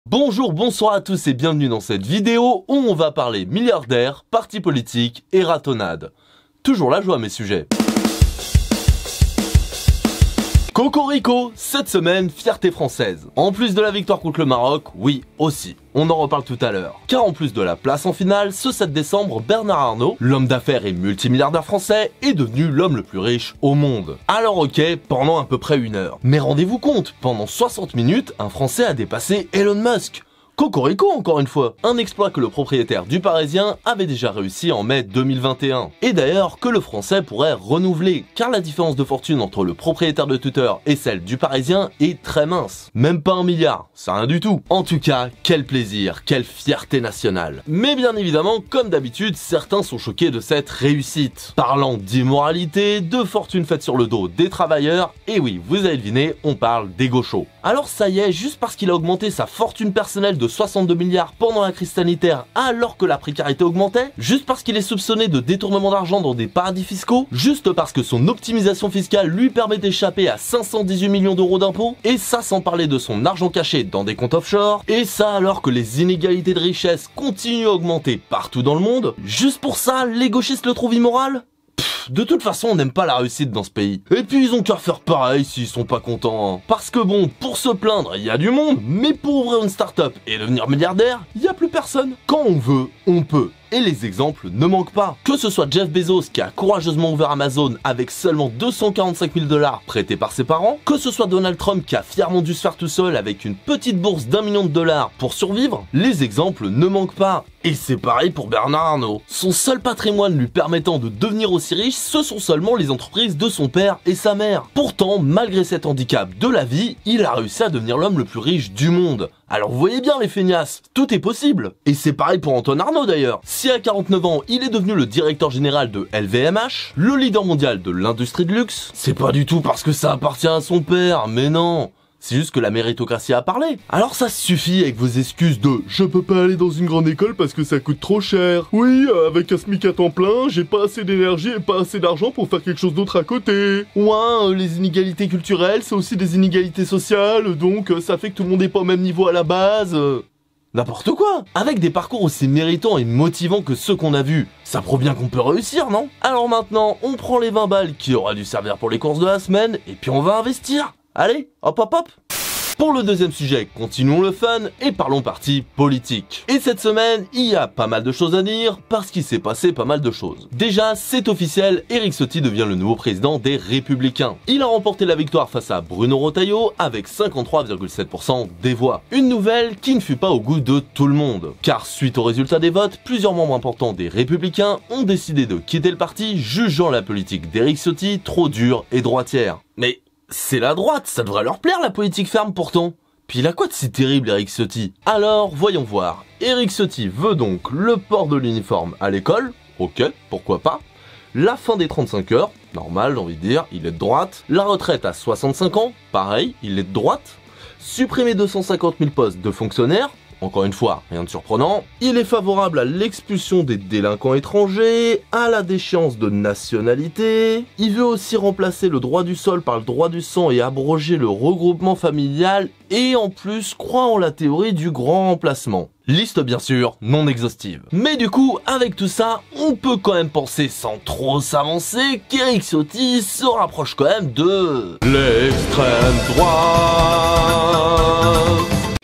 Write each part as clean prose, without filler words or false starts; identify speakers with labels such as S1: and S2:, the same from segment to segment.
S1: Bonjour, bonsoir à tous et bienvenue dans cette vidéo où on va parler milliardaires, partis politiques et ratonnade. Toujours la joie mes sujets. Cocorico, cette semaine, fierté française. En plus de la victoire contre le Maroc, oui, aussi. On en reparle tout à l'heure. Car en plus de la place en finale, ce 7 décembre, Bernard Arnault, l'homme d'affaires et multimilliardaire français, est devenu l'homme le plus riche au monde. Alors ok, pendant à peu près 1 heure. Mais rendez-vous compte, pendant 60 minutes, un Français a dépassé Elon Musk. Cocorico encore une fois, un exploit que le propriétaire du Parisien avait déjà réussi en mai 2021. Et d'ailleurs que le français pourrait renouveler, car la différence de fortune entre le propriétaire de Twitter et celle du Parisien est très mince. Même pas 1 milliard, c'est rien du tout. En tout cas, quel plaisir, quelle fierté nationale. Mais bien évidemment, comme d'habitude, certains sont choqués de cette réussite. Parlant d'immoralité, de fortune faite sur le dos des travailleurs, et oui, vous avez deviné, on parle des gauchos. Alors ça y est, juste parce qu'il a augmenté sa fortune personnelle de 62 milliards pendant la crise sanitaire alors que la précarité augmentait, juste parce qu'il est soupçonné de détournement d'argent dans des paradis fiscaux, juste parce que son optimisation fiscale lui permet d'échapper à 518 millions d'euros d'impôts, et ça sans parler de son argent caché dans des comptes offshore, et ça alors que les inégalités de richesse continuent à augmenter partout dans le monde, juste pour ça, les gauchistes le trouvent immoral ? De toute façon, on n'aime pas la réussite dans ce pays. Et puis ils ont qu'à faire pareil s'ils sont pas contents. Hein. Parce que bon, pour se plaindre, il y a du monde, mais pour ouvrir une start-up et devenir milliardaire, il y a plus personne. Quand on veut, on peut. Et les exemples ne manquent pas. Que ce soit Jeff Bezos qui a courageusement ouvert Amazon avec seulement 245 000 $ prêtés par ses parents, que ce soit Donald Trump qui a fièrement dû se faire tout seul avec une petite bourse d'1 million de dollars pour survivre, les exemples ne manquent pas. Et c'est pareil pour Bernard Arnault. Son seul patrimoine lui permettant de devenir aussi riche, ce sont seulement les entreprises de son père et sa mère. Pourtant, malgré cet handicap de la vie, il a réussi à devenir l'homme le plus riche du monde. Alors vous voyez bien les feignasses, tout est possible. Et c'est pareil pour Antoine Arnault d'ailleurs. Si à 49 ans, il est devenu le directeur général de LVMH, le leader mondial de l'industrie de luxe, c'est pas du tout parce que ça appartient à son père, mais non. C'est juste que la méritocratie a parlé. Alors ça suffit avec vos excuses de « je peux pas aller dans une grande école parce que ça coûte trop cher ». Oui, avec un SMIC à temps plein, j'ai pas assez d'énergie et pas assez d'argent pour faire quelque chose d'autre à côté. Ouais, les inégalités culturelles, c'est aussi des inégalités sociales, donc ça fait que tout le monde est pas au même niveau à la base. N'importe quoi. Avec des parcours aussi méritants et motivants que ceux qu'on a vus, ça prouve bien qu'on peut réussir, non? Alors maintenant, on prend les 20 balles qui aura dû servir pour les courses de la semaine, et puis on va investir. Allez, hop hop hop. Pour le deuxième sujet, continuons le fun et parlons parti politique. Et cette semaine, il y a pas mal de choses à dire parce qu'il s'est passé pas mal de choses. Déjà, c'est officiel, Éric Ciotti devient le nouveau président des Républicains. Il a remporté la victoire face à Bruno Retailleau avec 53,7% des voix. Une nouvelle qui ne fut pas au goût de tout le monde. Car suite au résultat des votes, plusieurs membres importants des Républicains ont décidé de quitter le parti, jugeant la politique d'Éric Ciotti trop dure et droitière. Mais c'est la droite, ça devrait leur plaire la politique ferme pourtant. Puis il a quoi de si terrible Éric Ciotti? Alors voyons voir. Éric Ciotti veut donc le port de l'uniforme à l'école, ok, pourquoi pas. La fin des 35 heures, normal j'ai envie de dire, il est de droite. La retraite à 65 ans, pareil, il est de droite. Supprimer 250 000 postes de fonctionnaires, encore une fois, rien de surprenant. Il est favorable à l'expulsion des délinquants étrangers, à la déchéance de nationalité. Il veut aussi remplacer le droit du sol par le droit du sang et abroger le regroupement familial. Et en plus, croit en la théorie du grand remplacement. Liste bien sûr, non exhaustive. Mais du coup, avec tout ça, on peut quand même penser sans trop s'avancer qu'Éric Ciotti se rapproche quand même de l'extrême droite.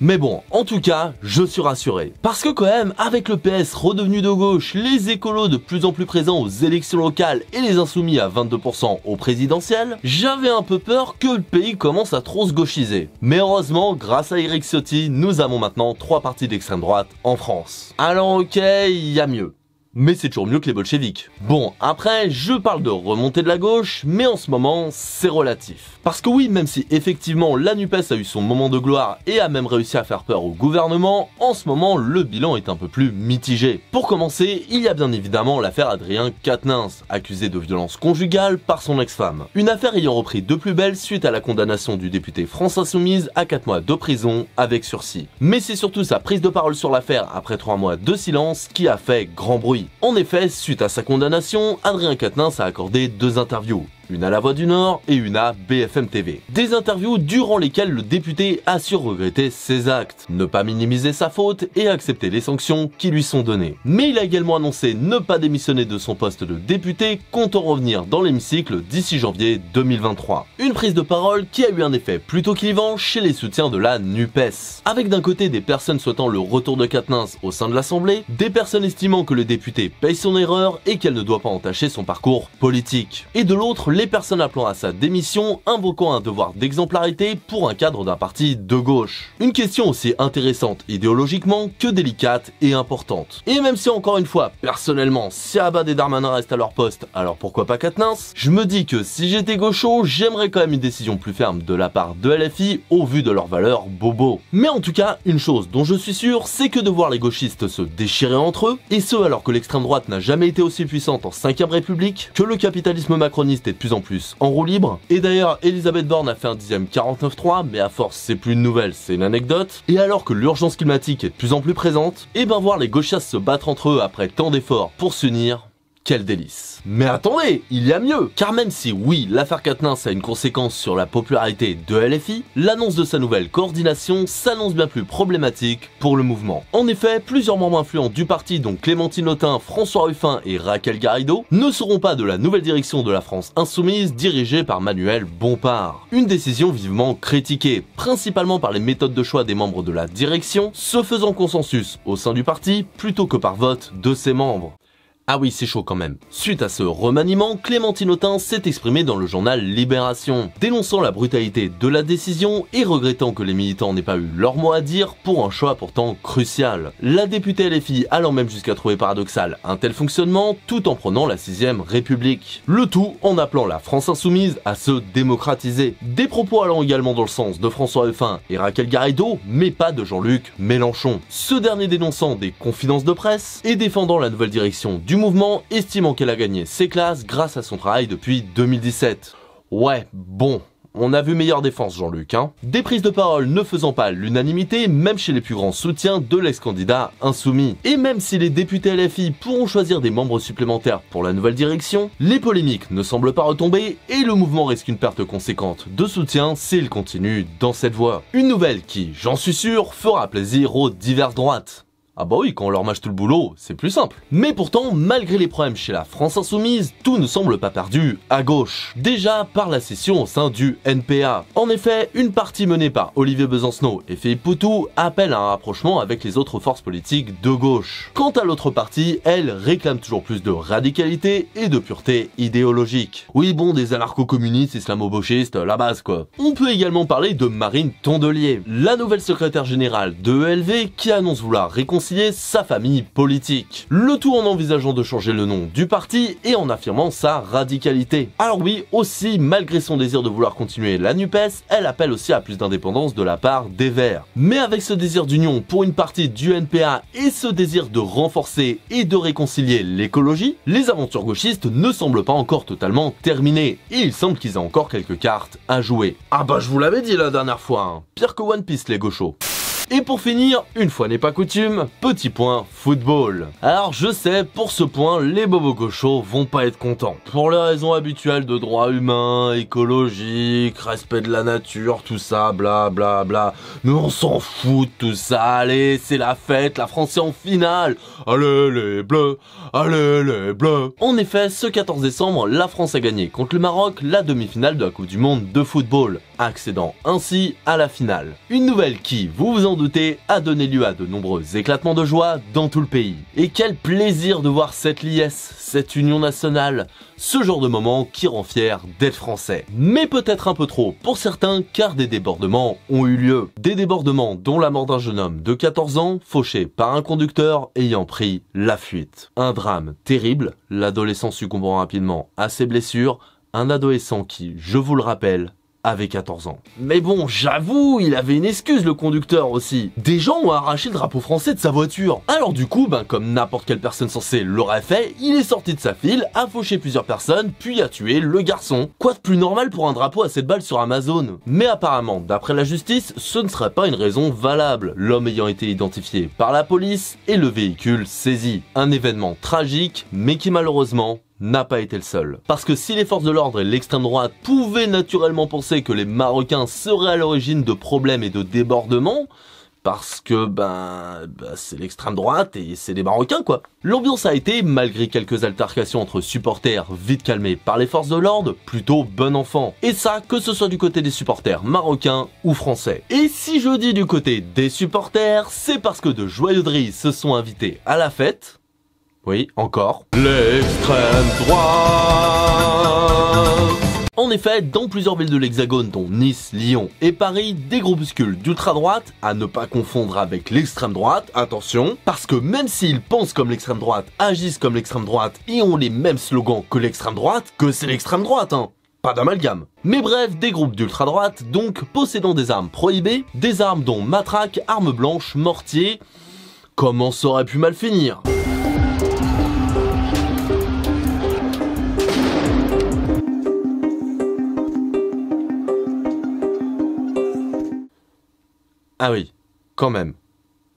S1: Mais bon, en tout cas, je suis rassuré. Parce que quand même, avec le PS redevenu de gauche, les écolos de plus en plus présents aux élections locales et les insoumis à 22% aux présidentielles, j'avais un peu peur que le pays commence à trop se gauchiser. Mais heureusement, grâce à Éric Ciotti, nous avons maintenant 3 partis d'extrême droite en France. Alors ok, il y a mieux. Mais c'est toujours mieux que les bolcheviks. Bon, après, je parle de remontée de la gauche, mais en ce moment, c'est relatif. Parce que oui, même si effectivement la NUPES a eu son moment de gloire et a même réussi à faire peur au gouvernement, en ce moment, le bilan est un peu plus mitigé. Pour commencer, il y a bien évidemment l'affaire Adrien Quatennens, accusé de violence conjugale par son ex-femme. Une affaire ayant repris de plus belle suite à la condamnation du député France Insoumise à 4 mois de prison avec sursis. Mais c'est surtout sa prise de parole sur l'affaire après 3 mois de silence qui a fait grand bruit. En effet, suite à sa condamnation, Adrien Quatennens a accordé 2 interviews. une à La Voix du Nord et une à BFM TV. Des interviews durant lesquelles le député assure regretter ses actes, ne pas minimiser sa faute et accepter les sanctions qui lui sont données. Mais il a également annoncé ne pas démissionner de son poste de député, comptant revenir dans l'hémicycle d'ici janvier 2023. Une prise de parole qui a eu un effet plutôt clivant chez les soutiens de la NUPES. Avec d'un côté des personnes souhaitant le retour de Quatennens au sein de l'Assemblée, des personnes estimant que le député paye son erreur et qu'elle ne doit pas entacher son parcours politique. Et de l'autre, les personnes appelant à sa démission, invoquant un devoir d'exemplarité pour un cadre d'un parti de gauche. Une question aussi intéressante idéologiquement que délicate et importante. Et même si encore une fois, personnellement, si Abad et Darmanin restent à leur poste, alors pourquoi pas Quatennens, je me dis que si j'étais gaucho, j'aimerais quand même une décision plus ferme de la part de LFI au vu de leurs valeurs bobo. Mais en tout cas, une chose dont je suis sûr, c'est que de voir les gauchistes se déchirer entre eux, et ce alors que l'extrême droite n'a jamais été aussi puissante en 5ème République, que le capitalisme macroniste est de plus en plus en roue libre, et d'ailleurs Elisabeth Borne a fait un 10e 49.3, mais à force c'est plus une nouvelle, c'est une anecdote, et alors que l'urgence climatique est de plus en plus présente, et ben voir les gauchistes se battre entre eux après tant d'efforts pour s'unir, quel délice. Mais attendez, il y a mieux. Car même si oui, l'affaire Quatennens a une conséquence sur la popularité de LFI, l'annonce de sa nouvelle coordination s'annonce bien plus problématique pour le mouvement. En effet, plusieurs membres influents du parti, dont Clémentine Autain, François Ruffin et Raquel Garrido, ne seront pas de la nouvelle direction de la France Insoumise dirigée par Manuel Bompard. Une décision vivement critiquée, principalement par les méthodes de choix des membres de la direction, se faisant consensus au sein du parti plutôt que par vote de ses membres. Ah oui, c'est chaud quand même. Suite à ce remaniement, Clémentine Autain s'est exprimée dans le journal Libération, dénonçant la brutalité de la décision et regrettant que les militants n'aient pas eu leur mot à dire pour un choix pourtant crucial. La députée LFI allant même jusqu'à trouver paradoxal un tel fonctionnement tout en prenant la 6ème République. Le tout en appelant la France Insoumise à se démocratiser. Des propos allant également dans le sens de François Ruffin et Raquel Garrido, mais pas de Jean-Luc Mélenchon. Ce dernier dénonçant des confidences de presse et défendant la nouvelle direction du mouvement, estimant qu'elle a gagné ses classes grâce à son travail depuis 2017. Ouais, bon, on a vu meilleure défense Jean-Luc, hein. Des prises de parole ne faisant pas l'unanimité, même chez les plus grands soutiens de l'ex-candidat insoumis. Et même si les députés LFI pourront choisir des membres supplémentaires pour la nouvelle direction, les polémiques ne semblent pas retomber et le mouvement risque une perte conséquente de soutien s'il continue dans cette voie. Une nouvelle qui, j'en suis sûr, fera plaisir aux diverses droites. Ah bah oui, quand on leur mâche tout le boulot, c'est plus simple. Mais pourtant, malgré les problèmes chez la France Insoumise, tout ne semble pas perdu à gauche. Déjà par la scission au sein du NPA. En effet, une partie menée par Olivier Besancenot et Philippe Poutou appelle à un rapprochement avec les autres forces politiques de gauche. Quant à l'autre partie, elle réclame toujours plus de radicalité et de pureté idéologique. Oui bon, des anarcho-communistes, islamo-gauchistes, la base quoi. On peut également parler de Marine Tondelier, la nouvelle secrétaire générale de ELV qui annonce vouloir réconcilier sa famille politique. Le tout en envisageant de changer le nom du parti et en affirmant sa radicalité. Alors oui, aussi, malgré son désir de vouloir continuer la NUPES, elle appelle aussi à plus d'indépendance de la part des Verts. Mais avec ce désir d'union pour une partie du NPA et ce désir de renforcer et de réconcilier l'écologie, les aventures gauchistes ne semblent pas encore totalement terminées et il semble qu'ils aient encore quelques cartes à jouer. Ah bah je vous l'avais dit la dernière fois, hein. Pire que One Piece les gauchos. Et pour finir, une fois n'est pas coutume, petit point football. Alors je sais, pour ce point, les bobos gauchos vont pas être contents. Pour les raisons habituelles de droits humains, écologique, respect de la nature, tout ça, bla bla bla. Mais on s'en fout de tout ça, allez, c'est la fête, la France est en finale. Allez les bleus, allez les bleus. En effet, ce 14 décembre, la France a gagné contre le Maroc la demi-finale de la Coupe du Monde de football, accédant ainsi à la finale. Une nouvelle qui, vous vous en doutez, a donné lieu à de nombreux éclatements de joie dans tout le pays. Et quel plaisir de voir cette liesse, cette union nationale, ce genre de moment qui rend fier d'être français. Mais peut-être un peu trop pour certains car des débordements ont eu lieu. Des débordements dont la mort d'un jeune homme de 14 ans fauché par un conducteur ayant pris la fuite. Un drame terrible, l'adolescent succombant rapidement à ses blessures, un adolescent qui, je vous le rappelle, avait 14 ans. Mais bon, j'avoue, il avait une excuse le conducteur aussi. Des gens ont arraché le drapeau français de sa voiture. Alors du coup, comme n'importe quelle personne censée l'aurait fait, il est sorti de sa file, a fauché plusieurs personnes, puis a tué le garçon. Quoi de plus normal pour un drapeau à 7 balles sur Amazon? Mais apparemment, d'après la justice, ce ne serait pas une raison valable, l'homme ayant été identifié par la police et le véhicule saisi. Un événement tragique, mais qui malheureusement n'a pas été le seul. Parce que si les forces de l'ordre et l'extrême droite pouvaient naturellement penser que les Marocains seraient à l'origine de problèmes et de débordements, parce que, c'est l'extrême droite et c'est des Marocains, quoi. L'ambiance a été, malgré quelques altercations entre supporters vite calmées par les forces de l'ordre, plutôt bon enfant. Et ça, que ce soit du côté des supporters marocains ou français. Et si je dis du côté des supporters, c'est parce que de joyeuseries se sont invités à la fête. Oui, encore. L'extrême droite. En effet, dans plusieurs villes de l'Hexagone, dont Nice, Lyon et Paris, des groupuscules d'ultra-droite, à ne pas confondre avec l'extrême droite, attention, parce que même s'ils pensent comme l'extrême droite, agissent comme l'extrême droite et ont les mêmes slogans que l'extrême droite, que c'est l'extrême droite, hein. Pas d'amalgame. Mais bref, des groupes d'ultra-droite, donc possédant des armes prohibées, des armes dont matraques, armes blanches, mortiers. Comment ça aurait pu mal finir ? Ah oui, quand même.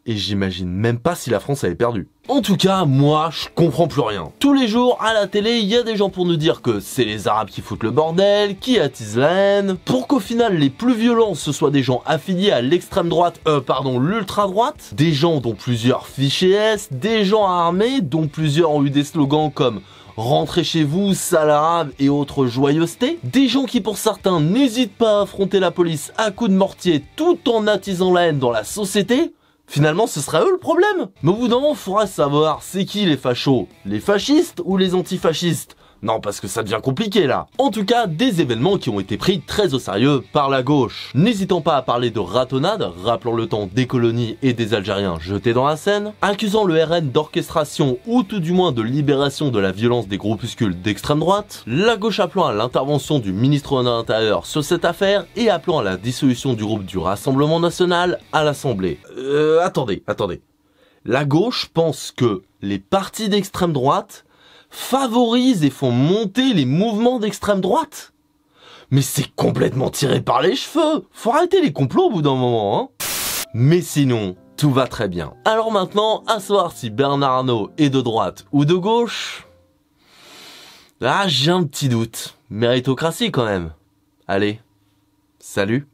S1: Et j'imagine même pas si la France avait perdu. En tout cas, moi, je comprends plus rien. Tous les jours, à la télé, il y a des gens pour nous dire que c'est les Arabes qui foutent le bordel, qui attisent la haine, pour qu'au final, les plus violents, ce soient des gens affiliés à l'extrême droite, l'ultra-droite, des gens dont plusieurs fichés S, des gens armés, dont plusieurs ont eu des slogans comme rentrez chez vous, sale arabe et autres joyeusetés. Des gens qui pour certains n'hésitent pas à affronter la police à coups de mortier tout en attisant la haine dans la société. Finalement, ce sera eux le problème. Mais au bout d'un moment, faudra savoir c'est qui les fachos, les fascistes ou les antifascistes. Non, parce que ça devient compliqué là. En tout cas, des événements qui ont été pris très au sérieux par la gauche. N'hésitant pas à parler de ratonnade, rappelant le temps des colonies et des Algériens jetés dans la Seine, accusant le RN d'orchestration ou tout du moins de libération de la violence des groupuscules d'extrême droite, la gauche appelant à l'intervention du ministre de l'Intérieur sur cette affaire et appelant à la dissolution du groupe du Rassemblement National à l'Assemblée. Attendez. La gauche pense que les partis d'extrême droite favorisent et font monter les mouvements d'extrême droite. Mais c'est complètement tiré par les cheveux. Faut arrêter les complots au bout d'un moment, hein. Mais sinon, tout va très bien. Alors maintenant, à savoir si Bernard Arnault est de droite ou de gauche. Ah, j'ai un petit doute. Méritocratie quand même. Allez, salut.